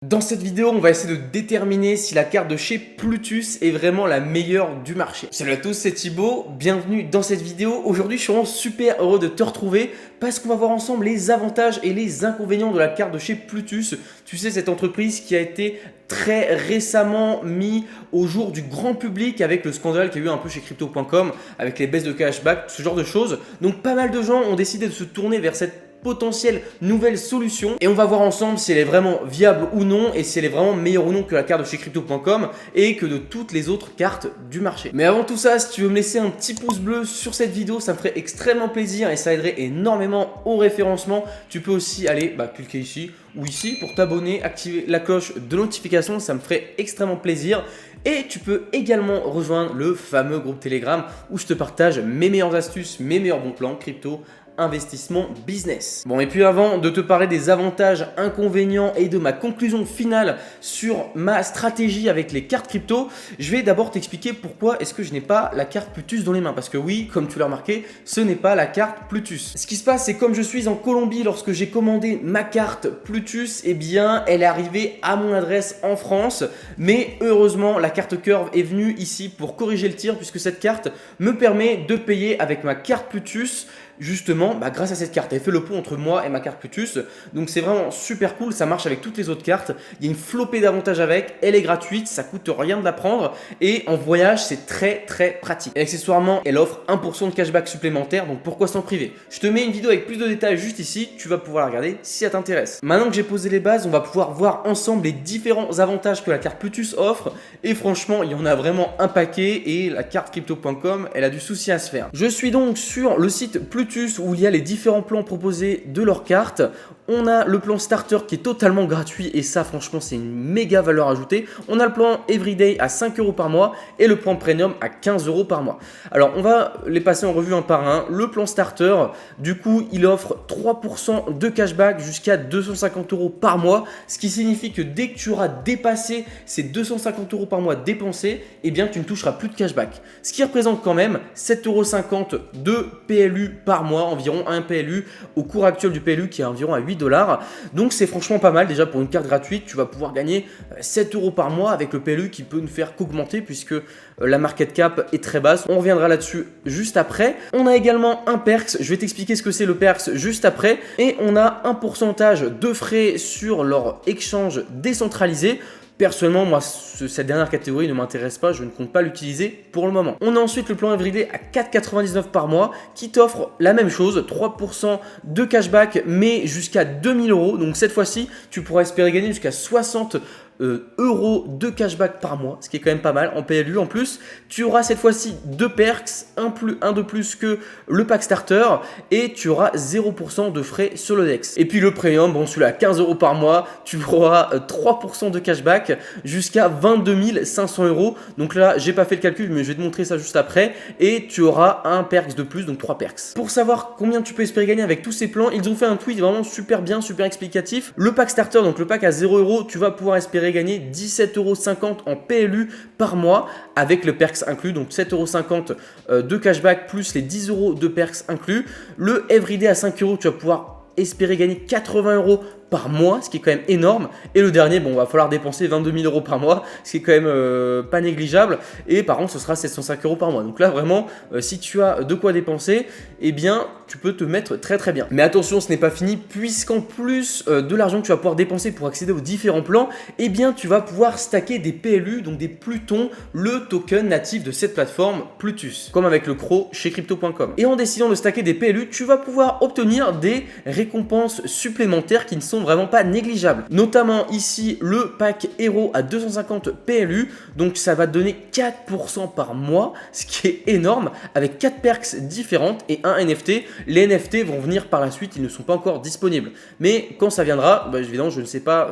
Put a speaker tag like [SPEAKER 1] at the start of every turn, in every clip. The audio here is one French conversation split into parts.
[SPEAKER 1] Dans cette vidéo, on va essayer de déterminer si la carte de chez Plutus est vraiment la meilleure du marché. Salut à tous, c'est Thibaut, bienvenue dans cette vidéo. Aujourd'hui, je suis vraiment super heureux de te retrouver parce qu'on va voir ensemble les avantages et les inconvénients de la carte de chez Plutus. Tu sais, cette entreprise qui a été très récemment mis au jour du grand public avec le scandale qu'il y a eu un peu chez crypto.com, avec les baisses de cashback, ce genre de choses. Donc pas mal de gens ont décidé de se tourner vers cette potentielle nouvelle solution et on va voir ensemble si elle est vraiment viable ou non et si elle est vraiment meilleure ou non que la carte de chez crypto.com et que de toutes les autres cartes du marché. Mais avant tout ça, si tu veux me laisser un petit pouce bleu sur cette vidéo, ça me ferait extrêmement plaisir et ça aiderait énormément au référencement. Tu peux aussi aller cliquer ici ou ici pour t'abonner, activer la cloche de notification, ça me ferait extrêmement plaisir. Et tu peux également rejoindre le fameux groupe Telegram où je te partage mes meilleures astuces, mes meilleurs bons plans crypto, investissement business. Bon, et puis avant de te parler des avantages, inconvénients et de ma conclusion finale sur ma stratégie avec les cartes crypto, je vais d'abord t'expliquer pourquoi est-ce que je n'ai pas la carte Plutus dans les mains. Parce que oui, comme tu l'as remarqué, ce n'est pas la carte Plutus. Ce qui se passe, c'est comme je suis en Colombie, lorsque j'ai commandé ma carte Plutus, eh bien, elle est arrivée à mon adresse en France. Mais heureusement, la carte Curve est venue ici pour corriger le tir puisque cette carte me permet de payer avec ma carte Plutus justement grâce à cette carte. Elle fait le pont entre moi et ma carte Plutus, donc c'est vraiment super cool, ça marche avec toutes les autres cartes, il y a une flopée d'avantages avec, elle est gratuite, ça coûte rien de la prendre et en voyage c'est très pratique. Et accessoirement elle offre 1% de cashback supplémentaire, donc pourquoi s'en priver? Je te mets une vidéo avec plus de détails juste ici, tu vas pouvoir la regarder si ça t'intéresse. Maintenant que j'ai posé les bases, on va pouvoir voir ensemble les différents avantages que la carte Plutus offre et franchement il y en a vraiment un paquet et la carte crypto.com elle a du souci à se faire. Je suis donc sur le site Plutus où il y a les différents plans proposés de leur carte. On a le plan starter qui est totalement gratuit et ça franchement c'est une méga valeur ajoutée. On a le plan everyday à 5 € par mois et le plan premium à 15 € par mois. Alors on va les passer en revue un par un. Le plan starter, du coup il offre 3% de cashback jusqu'à 250 € par mois, ce qui signifie que dès que tu auras dépassé ces 250 € par mois dépensés, eh bien tu ne toucheras plus de cashback. Ce qui représente quand même 7,50 € de PLU par mois, environ un PLU au cours actuel du PLU qui est environ à 8 $. Donc c'est franchement pas mal déjà pour une carte gratuite. Tu vas pouvoir gagner 7 € par mois avec le PLU qui peut ne faire qu'augmenter puisque la market cap est très basse. On reviendra là-dessus juste après. On a également un perks. Je vais t'expliquer ce que c'est le perks juste après. Et on a un pourcentage de frais sur leur échange décentralisé. Personnellement, moi, cette dernière catégorie ne m'intéresse pas, je ne compte pas l'utiliser pour le moment. On a ensuite le plan everyday à 4,99 € par mois qui t'offre la même chose, 3% de cashback, mais jusqu'à 2000 €. Donc cette fois-ci, tu pourras espérer gagner jusqu'à 60 € de cashback par mois, ce qui est quand même pas mal en PLU. En plus, tu auras cette fois-ci deux perks, un de plus que le pack starter et tu auras 0% de frais sur le DEX. Et puis le premium, bon celui-là à 15 € par mois, tu auras 3% de cashback jusqu'à 22 500 €. Donc là, j'ai pas fait le calcul, mais je vais te montrer ça juste après. Et tu auras un perks de plus, donc 3 perks. Pour savoir combien tu peux espérer gagner avec tous ces plans, ils ont fait un tweet vraiment super bien, super explicatif. Le pack starter, donc le pack à 0 €, tu vas pouvoir espérer gagner 17,50 € en PLU par mois avec le perks inclus, donc 7,50 € de cashback plus les 10 € de perks inclus. Le everyday à 5 €, tu vas pouvoir espérer gagner 80 € par mois, ce qui est quand même énorme. Et le dernier, bon, va falloir dépenser 22 000 € par mois, ce qui est quand même pas négligeable. Et par contre, ce sera 705 € par mois. Donc là, vraiment, si tu as de quoi dépenser, eh bien, tu peux te mettre très bien. Mais attention, ce n'est pas fini, puisqu'en plus de l'argent que tu vas pouvoir dépenser pour accéder aux différents plans, eh bien, tu vas pouvoir stacker des PLU, donc des Plutons, le token natif de cette plateforme Plutus, comme avec le CRO chez crypto.com. Et en décidant de stacker des PLU, tu vas pouvoir obtenir des récompenses supplémentaires qui ne sont vraiment pas négligeables. Notamment ici le pack héros à 250 PLU, donc ça va te donner 4% par mois, ce qui est énorme, avec 4 perks différentes et un NFT. Les NFT vont venir par la suite, ils ne sont pas encore disponibles. Mais quand ça viendra, évidemment je ne sais pas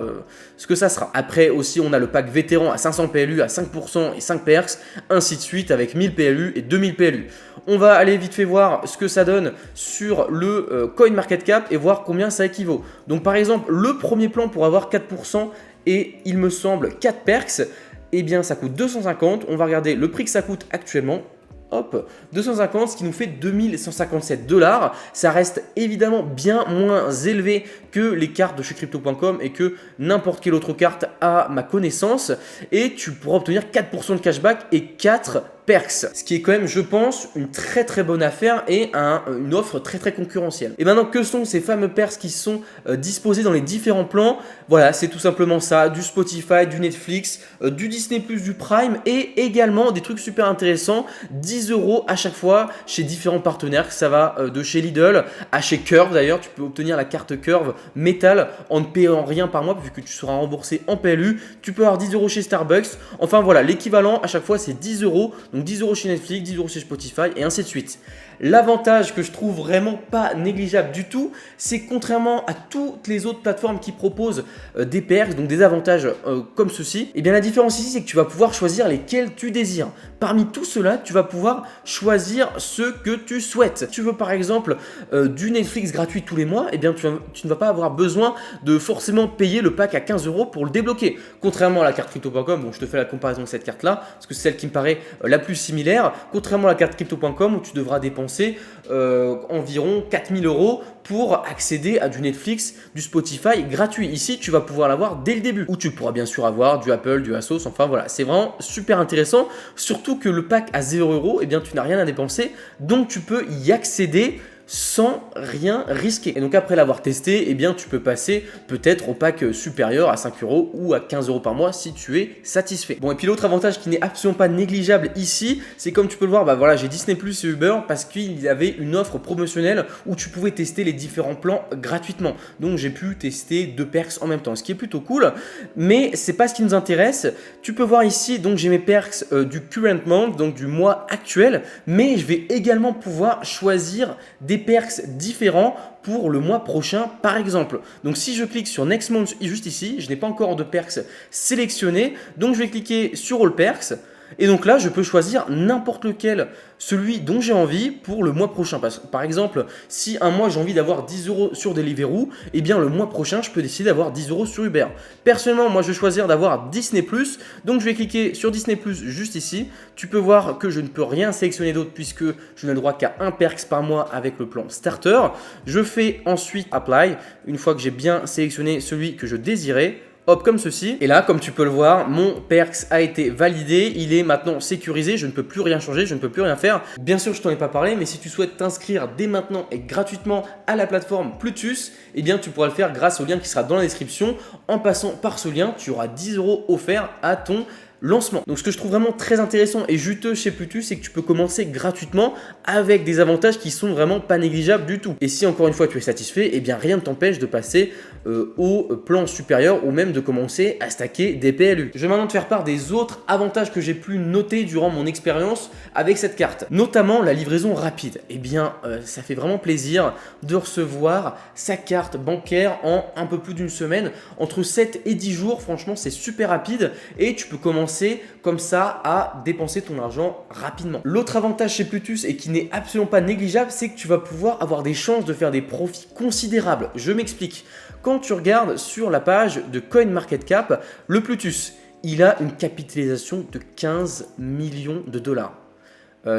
[SPEAKER 1] ce que ça sera. Après aussi on a le pack vétéran à 500 PLU à 5% et 5 perks, ainsi de suite avec 1000 PLU et 2000 PLU. On va aller vite fait voir ce que ça donne sur le CoinMarketCap et voir combien ça équivaut. Donc par exemple, le premier plan pour avoir 4% et il me semble 4 perks, eh bien ça coûte 250. On va regarder le prix que ça coûte actuellement. hop, 250, ce qui nous fait 2157 $. Ça reste évidemment bien moins élevé que les cartes de chez Crypto.com et que n'importe quelle autre carte à ma connaissance. Et tu pourras obtenir 4% de cashback et 4 perks, ce qui est quand même, je pense, une très bonne affaire et une offre très concurrentielle. Et maintenant, que sont ces fameux perks qui sont disposés dans les différents plans? Voilà, c'est tout simplement ça, du Spotify, du Netflix, du Disney+, du Prime et également des trucs super intéressants, 10 € à chaque fois chez différents partenaires, ça va de chez Lidl à chez Curve d'ailleurs, tu peux obtenir la carte Curve métal en ne payant rien par mois vu que tu seras remboursé en PLU, tu peux avoir 10 € chez Starbucks, enfin voilà, l'équivalent à chaque fois c'est 10 €. Donc 10 € chez Netflix, 10 € chez Spotify et ainsi de suite. L'avantage que je trouve vraiment pas négligeable du tout, c'est que contrairement à toutes les autres plateformes qui proposent des perks, donc des avantages comme ceci, et bien la différence ici c'est que tu vas pouvoir choisir lesquels tu désires. Parmi tout cela, tu vas pouvoir choisir ceux que tu souhaites. Si tu veux par exemple du Netflix gratuit tous les mois, et bien tu ne vas pas avoir besoin de forcément payer le pack à 15 € pour le débloquer. Contrairement à la carte Crypto.com, bon je te fais la comparaison de cette carte là, parce que c'est celle qui me paraît la plus similaire, contrairement à la carte Crypto.com où tu devras dépenser environ 4000 € pour accéder à du Netflix, du Spotify gratuit. Ici, tu vas pouvoir l'avoir dès le début. Ou tu pourras bien sûr avoir du Apple, du Asos, enfin voilà, c'est vraiment super intéressant. Surtout que le pack à 0 €, eh bien tu n'as rien à dépenser, donc tu peux y accéder sans rien risquer. Et donc après l'avoir testé, eh bien tu peux passer peut-être au pack supérieur à 5 € ou à 15 € par mois si tu es satisfait. Bon, et puis l'autre avantage qui n'est absolument pas négligeable ici, c'est comme tu peux le voir, bah voilà, j'ai Disney+ et Uber parce qu'il y avait une offre promotionnelle où tu pouvais tester les différents plans gratuitement. Donc j'ai pu tester 2 perks en même temps, ce qui est plutôt cool, mais c'est pas ce qui nous intéresse. Tu peux voir ici, donc j'ai mes perks du current month, donc du mois actuel, mais je vais également pouvoir choisir des perks différents pour le mois prochain par exemple. Donc si je clique sur Next Month juste ici, je n'ai pas encore de perks sélectionnés, donc je vais cliquer sur All Perks. Et donc là, je peux choisir n'importe lequel, celui dont j'ai envie pour le mois prochain. Par exemple, si un mois j'ai envie d'avoir 10 € sur Deliveroo, eh bien le mois prochain, je peux décider d'avoir 10 € sur Uber. Personnellement, moi je vais choisir d'avoir Disney+, donc je vais cliquer sur Disney+, juste ici. Tu peux voir que je ne peux rien sélectionner d'autre puisque je n'ai le droit qu'à un perks par mois avec le plan Starter. Je fais ensuite Apply, une fois que j'ai bien sélectionné celui que je désirais. Hop, comme ceci. Et là, comme tu peux le voir, mon perks a été validé. Il est maintenant sécurisé. Je ne peux plus rien changer. Je ne peux plus rien faire. Bien sûr, je t'en ai pas parlé, mais si tu souhaites t'inscrire dès maintenant et gratuitement à la plateforme Plutus, eh bien, tu pourras le faire grâce au lien qui sera dans la description. En passant par ce lien, tu auras 10 € offerts à ton lancement. Donc ce que je trouve vraiment très intéressant et juteux chez Plutus, c'est que tu peux commencer gratuitement avec des avantages qui sont vraiment pas négligeables du tout. Et si encore une fois tu es satisfait, eh bien rien ne t'empêche de passer au plan supérieur ou même de commencer à stacker des PLU. Je vais maintenant te faire part des autres avantages que j'ai pu noter durant mon expérience avec cette carte, notamment la livraison rapide. Eh bien ça fait vraiment plaisir de recevoir sa carte bancaire en un peu plus d'une semaine, entre 7 et 10 jours. Franchement c'est super rapide et tu peux commencer comme ça à dépenser ton argent rapidement. L'autre avantage chez Plutus et qui n'est absolument pas négligeable, c'est que tu vas pouvoir avoir des chances de faire des profits considérables. Je m'explique. Quand tu regardes sur la page de CoinMarketCap, le Plutus, il a une capitalisation de 15 millions de $.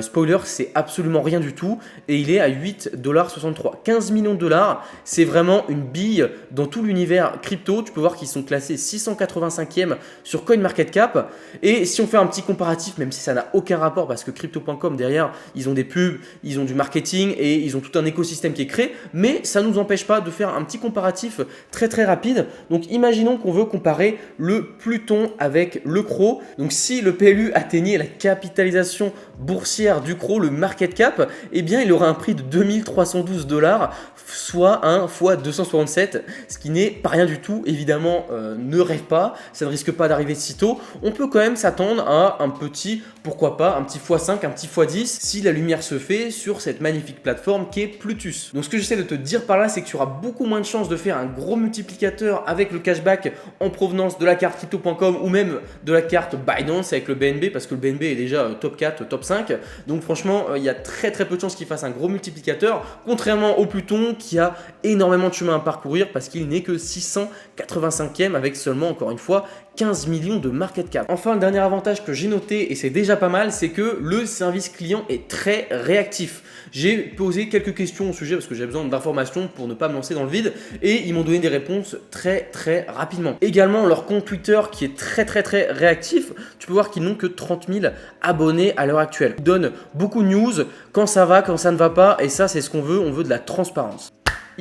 [SPEAKER 1] Spoiler, c'est absolument rien du tout et il est à 8,63 $. 15 millions de $, c'est vraiment une bille dans tout l'univers crypto. Tu peux voir qu'ils sont classés 685e sur CoinMarketCap. Et si on fait un petit comparatif, même si ça n'a aucun rapport parce que Crypto.com derrière, ils ont des pubs, ils ont du marketing et ils ont tout un écosystème qui est créé, mais ça ne nous empêche pas de faire un petit comparatif très rapide. Donc imaginons qu'on veut comparer le Pluton avec le CRO. Donc si le PLU atteignait la capitalisation boursière du CRO, le market cap, eh bien il aura un prix de 2312 $, soit 1 fois 267, ce qui n'est pas rien du tout. Évidemment, ne rêve pas, ça ne risque pas d'arriver si tôt. On peut quand même s'attendre à un petit, pourquoi pas, un petit x5, un petit x10 si la lumière se fait sur cette magnifique plateforme qui est Plutus. Donc ce que j'essaie de te dire par là, c'est que tu auras beaucoup moins de chances de faire un gros multiplicateur avec le cashback en provenance de la carte Crypto.com ou même de la carte Binance avec le BNB, parce que le BNB est déjà top 4, top 5. Donc franchement, il y a très peu de chances qu'il fasse un gros multiplicateur, contrairement au Pluton qui a énormément de chemin à parcourir parce qu'il n'est que 685e avec seulement, encore une fois, 15 millions de market cap. Enfin, le dernier avantage que j'ai noté, et c'est déjà pas mal, c'est que le service client est très réactif. J'ai posé quelques questions au sujet parce que j'ai besoin d'informations pour ne pas me lancer dans le vide et ils m'ont donné des réponses très rapidement. Également, leur compte Twitter qui est très réactif, tu peux voir qu'ils n'ont que 30 000 abonnés à l'heure actuelle. Ils donnent beaucoup de news, quand ça va, quand ça ne va pas, et ça c'est ce qu'on veut, on veut de la transparence.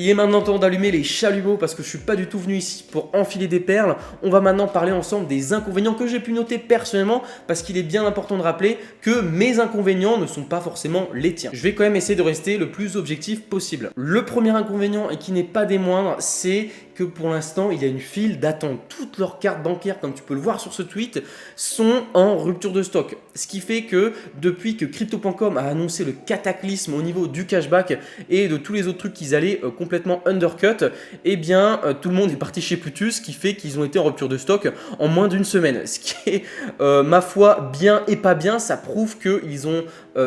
[SPEAKER 1] Il est maintenant temps d'allumer les chalumeaux parce que je suis pas du tout venu ici pour enfiler des perles. On va maintenant parler ensemble des inconvénients que j'ai pu noter personnellement parce qu'il est bien important de rappeler que mes inconvénients ne sont pas forcément les tiens. Je vais quand même essayer de rester le plus objectif possible. Le premier inconvénient et qui n'est pas des moindres, c'est que pour l'instant, il y a une file d'attente. Toutes leurs cartes bancaires, comme tu peux le voir sur ce tweet, sont en rupture de stock. Ce qui fait que depuis que Crypto.com a annoncé le cataclysme au niveau du cashback et de tous les autres trucs qu'ils allaient complètement undercut, eh bien tout le monde est parti chez Plutus, ce qui fait qu'ils ont été en rupture de stock en moins d'une semaine. Ce qui est, ma foi, bien et pas bien. Ça prouve qu'ils ont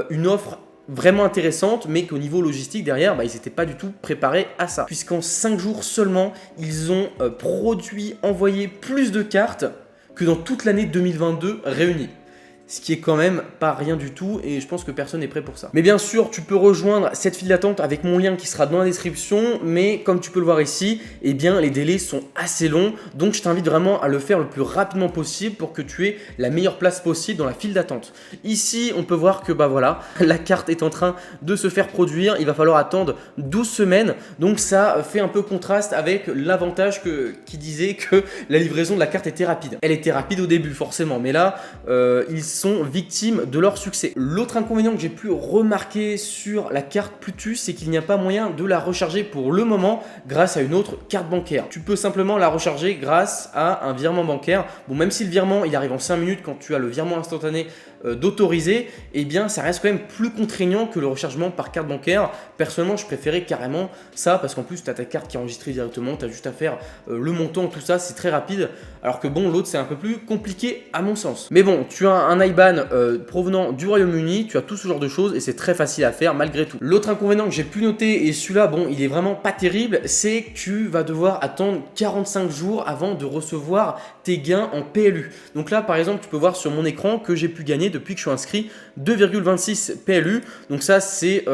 [SPEAKER 1] une offre vraiment intéressante, mais qu'au niveau logistique derrière, ils n'étaient pas du tout préparés à ça. Puisqu'en 5 jours seulement, ils ont envoyé plus de cartes que dans toute l'année 2022 réunie. Ce qui est quand même pas rien du tout et je pense que personne n'est prêt pour ça. Mais bien sûr, tu peux rejoindre cette file d'attente avec mon lien qui sera dans la description, mais comme tu peux le voir ici, eh bien les délais sont assez longs, donc je t'invite vraiment à le faire le plus rapidement possible pour que tu aies la meilleure place possible dans la file d'attente. Ici, on peut voir que voilà, la carte est en train de se faire produire, il va falloir attendre 12 semaines, donc ça fait un peu contraste avec l'avantage qui disait que la livraison de la carte était rapide. Elle était rapide au début forcément, mais là, ils sont victimes de leur succès. L'autre inconvénient que j'ai pu remarquer sur la carte Plutus, c'est qu'il n'y a pas moyen de la recharger pour le moment grâce à une autre carte bancaire. Tu peux simplement la recharger grâce à un virement bancaire. Bon, même si le virement il arrive en 5 minutes quand tu as le virement instantané d'autoriser, eh bien ça reste quand même plus contraignant que le rechargement par carte bancaire. Personnellement, je préférais carrément ça parce qu'en plus tu as ta carte qui est enregistrée directement, tu as juste à faire le montant, tout ça, c'est très rapide. Alors que bon, l'autre c'est un peu plus compliqué à mon sens. Mais bon, tu as un IBAN provenant du Royaume-Uni, tu as tout ce genre de choses et c'est très facile à faire malgré tout. L'autre inconvénient que j'ai pu noter, et celui-là, bon, il est vraiment pas terrible, c'est que tu vas devoir attendre 45 jours avant de recevoir tes gains en PLU. Donc là, par exemple, tu peux voir sur mon écran que j'ai pu gagner depuis que je suis inscrit 2,26 PLU. Donc ça, c'est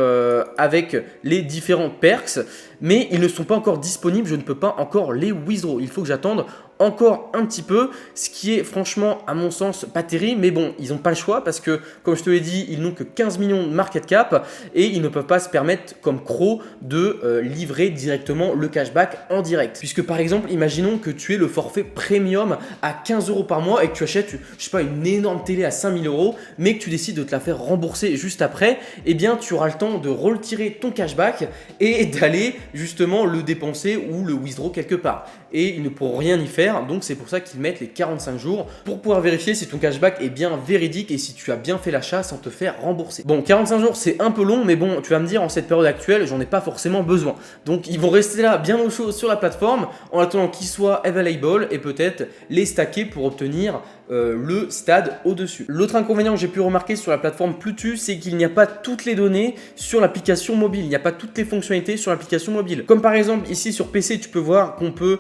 [SPEAKER 1] avec les différents perks, mais ils ne sont pas encore disponibles. Je ne peux pas encore les withdraw. Il faut que j'attende encore un petit peu, ce qui est franchement à mon sens pas terrible, mais bon, ils n'ont pas le choix parce que comme je te l'ai dit, ils n'ont que 15 millions de market cap et ils ne peuvent pas se permettre comme Crow de livrer directement le cashback en direct. Puisque par exemple, imaginons que tu aies le forfait premium à 15 € par mois et que tu achètes, je sais pas, une énorme télé à 5 000 €, mais que tu décides de te la faire rembourser juste après, eh bien tu auras le temps de retirer ton cashback et d'aller justement le dépenser ou le withdraw quelque part. Et ils ne pourront rien y faire, donc c'est pour ça qu'ils mettent les 45 jours pour pouvoir vérifier si ton cashback est bien véridique et si tu as bien fait l'achat sans te faire rembourser. Bon, 45 jours c'est un peu long, mais bon, tu vas me dire en cette période actuelle, j'en ai pas forcément besoin. Donc ils vont rester là bien au chaud sur la plateforme en attendant qu'ils soient available et peut-être les stacker pour obtenir le stade au-dessus. L'autre inconvénient que j'ai pu remarquer sur la plateforme Plutus, c'est qu'il n'y a pas toutes les données sur l'application mobile. Il n'y a pas toutes les fonctionnalités sur l'application mobile. Comme par exemple ici sur PC, tu peux voir qu'on peut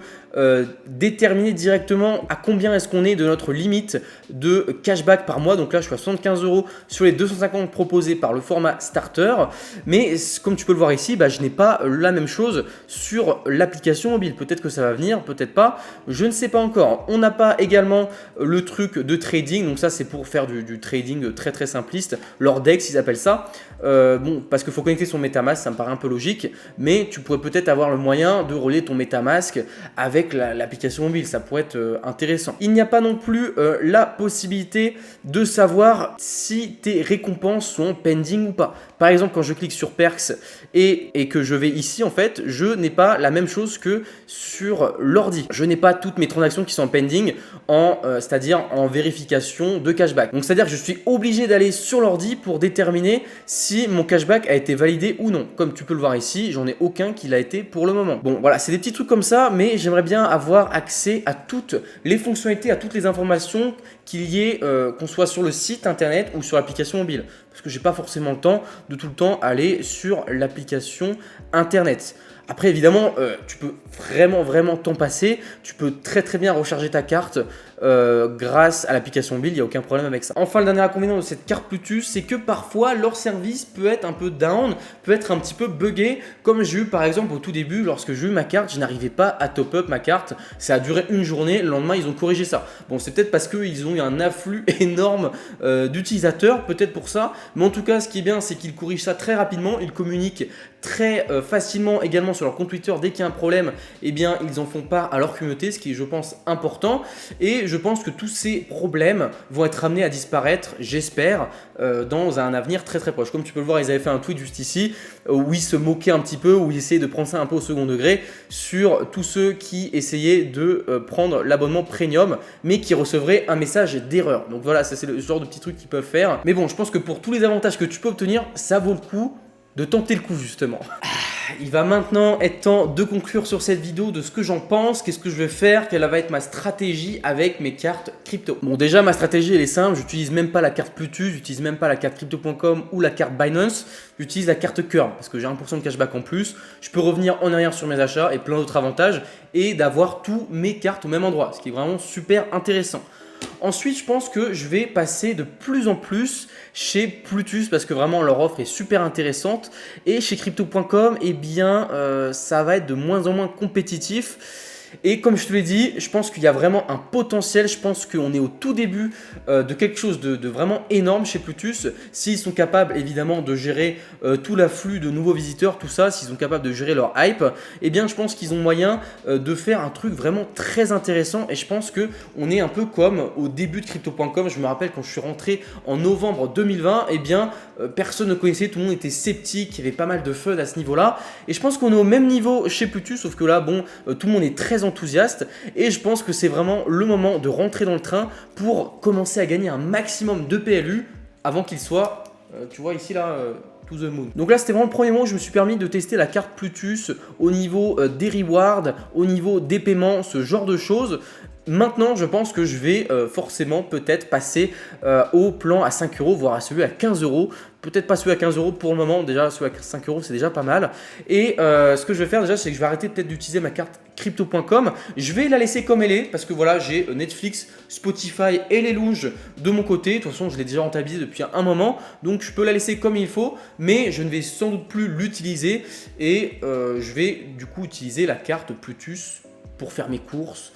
[SPEAKER 1] déterminer directement à combien est-ce qu'on est de notre limite de cashback par mois. Donc là, je suis à 75 € sur les 250 proposés par le format starter. Mais comme tu peux le voir ici, je n'ai pas la même chose sur l'application mobile. Peut-être que ça va venir, peut-être pas. Je ne sais pas encore. On n'a pas également le truc de trading. Donc ça, c'est pour faire du trading très simpliste. L'ordex, ils appellent ça. Bon, parce qu'il faut connecter son MetaMask, ça me paraît un peu logique. Mais tu pourrais peut-être avoir le moyen de relier ton MetaMask avec l'application mobile, ça pourrait être intéressant. Il n'y a pas non plus la possibilité de savoir si tes récompenses sont pending ou pas. Par exemple, quand je clique sur Perks et que je vais ici, en fait, je n'ai pas la même chose que sur l'ordi. Je n'ai pas toutes mes transactions qui sont en pending, c'est-à-dire en vérification de cashback. Donc, c'est-à-dire que je suis obligé d'aller sur l'ordi pour déterminer si mon cashback a été validé ou non. Comme tu peux le voir ici, j'en ai aucun qui l'a été pour le moment. Bon, voilà, c'est des petits trucs comme ça, mais j'aimerais bien bien avoir accès à toutes les fonctionnalités, à toutes les informations qu'il y ait, qu'on soit sur le site internet ou sur l'application mobile. Parce que j'ai pas forcément le temps de tout le temps aller sur l'application internet. Après, évidemment, tu peux vraiment t'en passer. Tu peux très bien recharger ta carte grâce à l'application mobile, il n'y a aucun problème avec ça. Enfin, le dernier inconvénient de cette carte Bluetooth, c'est que parfois leur service peut être un peu down, peut être un petit peu buggé, comme j'ai eu par exemple au tout début, lorsque j'ai eu ma carte, je n'arrivais pas à top up ma carte. Ça a duré une journée, le lendemain ils ont corrigé ça. Bon, c'est peut-être parce qu'ils ont eu un afflux énorme d'utilisateurs, peut-être pour ça, mais en tout cas, ce qui est bien, c'est qu'ils corrigent ça très rapidement, ils communiquent très facilement également sur leur compte Twitter. Dès qu'il y a un problème, eh bien ils en font part à leur communauté, ce qui est, je pense, important. Et je pense que tous ces problèmes vont être amenés à disparaître, j'espère, dans un avenir très proche. Comme tu peux le voir, ils avaient fait un tweet juste ici où ils se moquaient un petit peu, où ils essayaient de prendre ça un peu au second degré sur tous ceux qui essayaient de prendre l'abonnement premium mais qui recevraient un message d'erreur. Donc voilà, ça c'est le genre de petits trucs qu'ils peuvent faire. Mais bon, je pense que pour tous les avantages que tu peux obtenir, ça vaut le coup de tenter le coup justement. Il va maintenant être temps de conclure sur cette vidéo de ce que j'en pense, qu'est-ce que je vais faire, quelle va être ma stratégie avec mes cartes crypto. Bon, déjà ma stratégie elle est simple, j'utilise même pas la carte Plutus, j'utilise même pas la carte crypto.com ou la carte Binance, j'utilise la carte Curve parce que j'ai 1% de cashback en plus, je peux revenir en arrière sur mes achats et plein d'autres avantages et d'avoir tous mes cartes au même endroit, ce qui est vraiment super intéressant. Ensuite, je pense que je vais passer de plus en plus chez Plutus parce que vraiment leur offre est super intéressante. Et chez Crypto.com, eh bien, ça va être de moins en moins compétitif. Et comme je te l'ai dit, je pense qu'il y a vraiment un potentiel. Je pense qu'on est au tout début de quelque chose de vraiment énorme chez Plutus. S'ils sont capables évidemment de gérer tout l'afflux de nouveaux visiteurs, tout ça, s'ils sont capables de gérer leur hype, eh bien je pense qu'ils ont moyen de faire un truc vraiment très intéressant. Et je pense qu'on est un peu comme au début de Crypto.com. Je me rappelle quand je suis rentré en novembre 2020, eh bien personne ne connaissait, tout le monde était sceptique, il y avait pas mal de fun à ce niveau-là. Et je pense qu'on est au même niveau chez Plutus, sauf que là, bon, tout le monde est très enthousiaste et je pense que c'est vraiment le moment de rentrer dans le train pour commencer à gagner un maximum de PLU avant qu'il soit, tu vois ici là, to the moon. Donc là c'était vraiment le premier moment où je me suis permis de tester la carte Plutus au niveau des rewards, au niveau des paiements, ce genre de choses. Maintenant, je pense que je vais forcément peut-être passer au plan à 5 €, voire à celui à 15 €. Peut-être pas celui à 15 € pour le moment, déjà celui à 5 € c'est déjà pas mal. Et ce que je vais faire déjà, c'est que je vais arrêter peut-être d'utiliser ma carte crypto.com. Je vais la laisser comme elle est parce que voilà, j'ai Netflix, Spotify et les lounges de mon côté. De toute façon, je l'ai déjà rentabilisé depuis un moment, donc je peux la laisser comme il faut, mais je ne vais sans doute plus l'utiliser et je vais du coup utiliser la carte Plutus pour faire mes courses,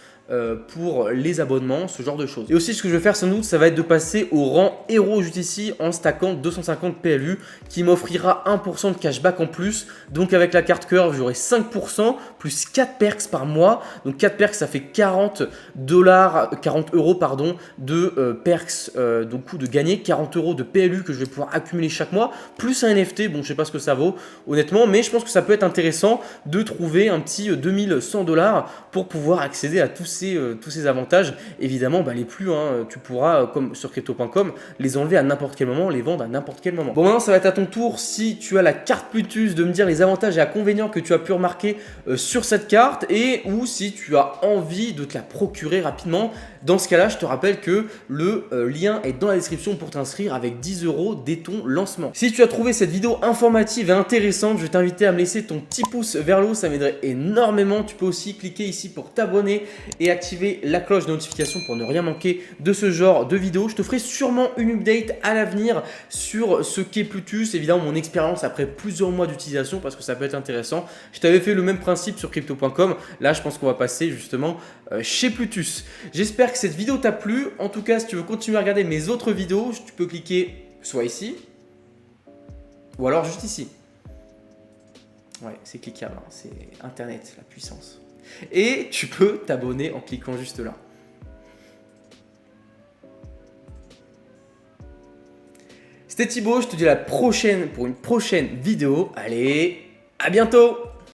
[SPEAKER 1] pour les abonnements, ce genre de choses. Et aussi ce que je vais faire sans doute, ça va être de passer au rang héros juste ici en stackant 250 PLU qui m'offrira 1% de cashback en plus. Donc avec la carte Curve, j'aurai 5% plus 4 perks par mois. Donc 4 perks, ça fait 40 € pardon, de perks, donc de gagner 40 € de PLU que je vais pouvoir accumuler chaque mois, plus un NFT. Bon, je sais pas ce que ça vaut honnêtement, mais je pense que ça peut être intéressant de trouver un petit 2100 $ pour pouvoir accéder à tous ces avantages. Évidemment, les plus, tu pourras, comme sur crypto.com, les enlever à n'importe quel moment, les vendre à n'importe quel moment. Bon, maintenant, ça va être à ton tour, si tu as la carte Plutus, de me dire les avantages et inconvénients que tu as pu remarquer sur cette carte et ou si tu as envie de te la procurer rapidement. Dans ce cas-là, je te rappelle que le lien est dans la description pour t'inscrire avec 10 € dès ton lancement. Si tu as trouvé cette vidéo informative et intéressante, je vais t'inviter à me laisser ton petit pouce vers le haut, ça m'aiderait énormément. Tu peux aussi cliquer ici pour t'abonner et activer la cloche de notification pour ne rien manquer de ce genre de vidéo. Je te ferai sûrement une update à l'avenir sur ce qu'est Plutus, évidemment mon expérience après plusieurs mois d'utilisation parce que ça peut être intéressant. Je t'avais fait le même principe sur crypto.com. Là, je pense qu'on va passer justement chez Plutus. J'espère que cette vidéo t'a plu. En tout cas, si tu veux continuer à regarder mes autres vidéos, tu peux cliquer soit ici ou alors juste ici. Ouais, c'est cliquable, c'est Internet, la puissance. Et tu peux t'abonner en cliquant juste là. C'était Thibaut, je te dis à la prochaine pour une prochaine vidéo. Allez, à bientôt!